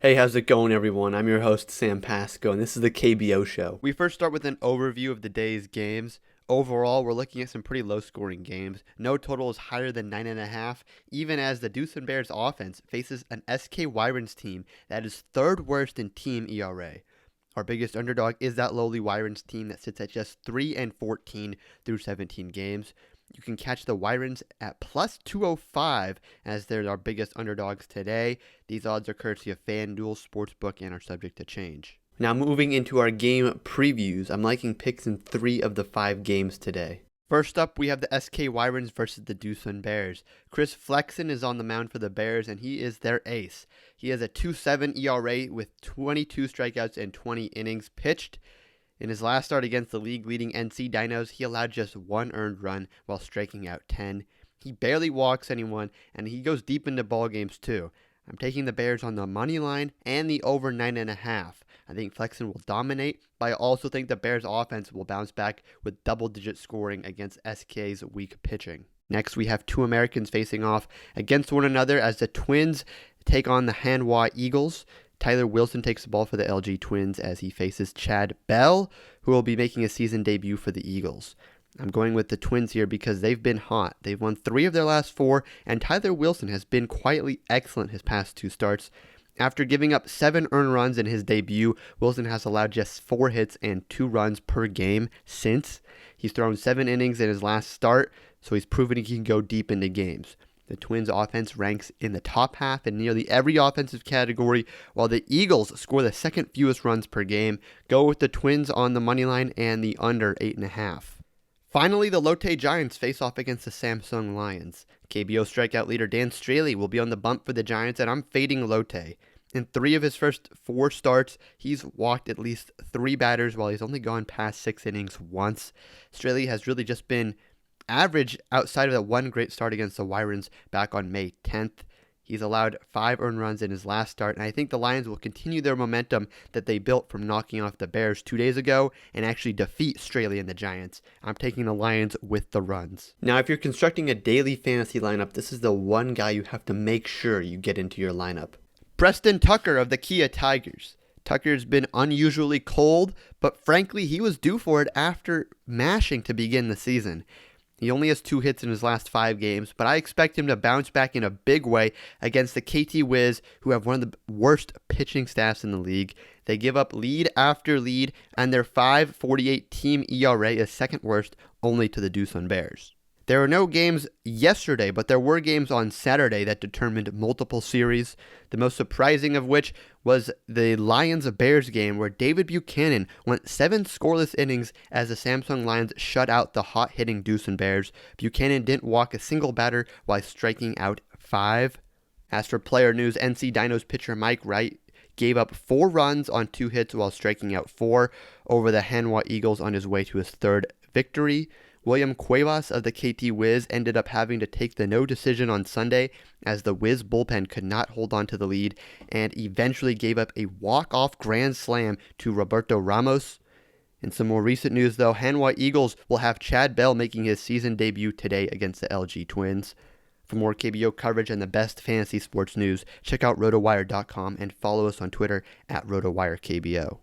Hey, how's it going, everyone? I'm your host, Sam Pasco, and this is the KBO Show. We first start with an overview of the day's games. Overall, we're looking at some pretty low-scoring games. No total is higher than 9.5, even as the Doosan Bears offense faces an SK Wyverns team that is third worst in team ERA. Our biggest underdog is that lowly Wyverns team that sits at just 3-14 through 17 games. You can catch the Wyverns at plus 205 as they're our biggest underdogs today. These odds are courtesy of FanDuel Sportsbook and are subject to change. Now moving into our game previews, I'm liking picks in 3 of the 5 games today. First up, we have the SK Wyverns versus the Doosan Bears. Chris Flexen is on the mound for the Bears, and he is their ace. He has a 2.7 ERA with 22 strikeouts and 20 innings pitched. In his last start against the league-leading NC Dinos, he allowed just 1 earned run while striking out 10. He barely walks anyone, and he goes deep into ball games too. I'm taking the Bears on the money line and the over 9.5. I think Flexen will dominate, but I also think the Bears' offense will bounce back with double-digit scoring against SK's weak pitching. Next, we have 2 Americans facing off against one another as the Twins take on the Hanwha Eagles. Tyler Wilson takes the ball for the LG Twins as he faces Chad Bell, who will be making a season debut for the Eagles. I'm going with the Twins here because they've been hot. They've won 3 of their last 4, and Tyler Wilson has been quietly excellent his past 2 starts. After giving up 7 earned runs in his debut, Wilson has allowed just 4 hits and 2 runs per game since. He's thrown 7 innings in his last start, so he's proven he can go deep into games. The Twins' offense ranks in the top half in nearly every offensive category, while the Eagles score the second fewest runs per game. Go with the Twins on the money line and the under 8.5. Finally, the Lotte Giants face off against the Samsung Lions. KBO strikeout leader Dan Straley will be on the bump for the Giants, and I'm fading Lotte. In 3 of his first 4 starts, he's walked at least 3 batters while he's only gone past 6 innings once. Straley has really just been average outside of that one great start against the Wyverns back on May 10th. He's allowed 5 earned runs in his last start, and I think the Lions will continue their momentum that they built from knocking off the Bears 2 days ago and actually defeat Straley and the Giants. I'm taking the Lions with the runs. Now, if you're constructing a daily fantasy lineup, this is the one guy you have to make sure you get into your lineup. Preston Tucker of the Kia Tigers. Tucker's been unusually cold, but frankly, he was due for it after mashing to begin the season. He only has 2 hits in his last 5 games, but I expect him to bounce back in a big way against the KT Wiz, who have one of the worst pitching staffs in the league. They give up lead after lead, and their 5.48 team ERA is second worst only to the Doosan Bears. There were no games yesterday, but there were games on Saturday that determined multiple series, the most surprising of which was the Lions-Bears game where David Buchanan went 7 scoreless innings as the Samsung Lions shut out the hot-hitting Doosan Bears. Buchanan didn't walk a single batter while striking out 5. As for player news, NC Dinos pitcher Mike Wright gave up 4 runs on 2 hits while striking out 4 over the Hanwha Eagles on his way to his 3rd victory. William Cuevas of the KT Wiz ended up having to take the no decision on Sunday as the Wiz bullpen could not hold on to the lead and eventually gave up a walk-off grand slam to Roberto Ramos. In some more recent news, though, Hanwha Eagles will have Chad Bell making his season debut today against the LG Twins. For more KBO coverage and the best fantasy sports news, check out rotowire.com and follow us on Twitter at RotowireKBO.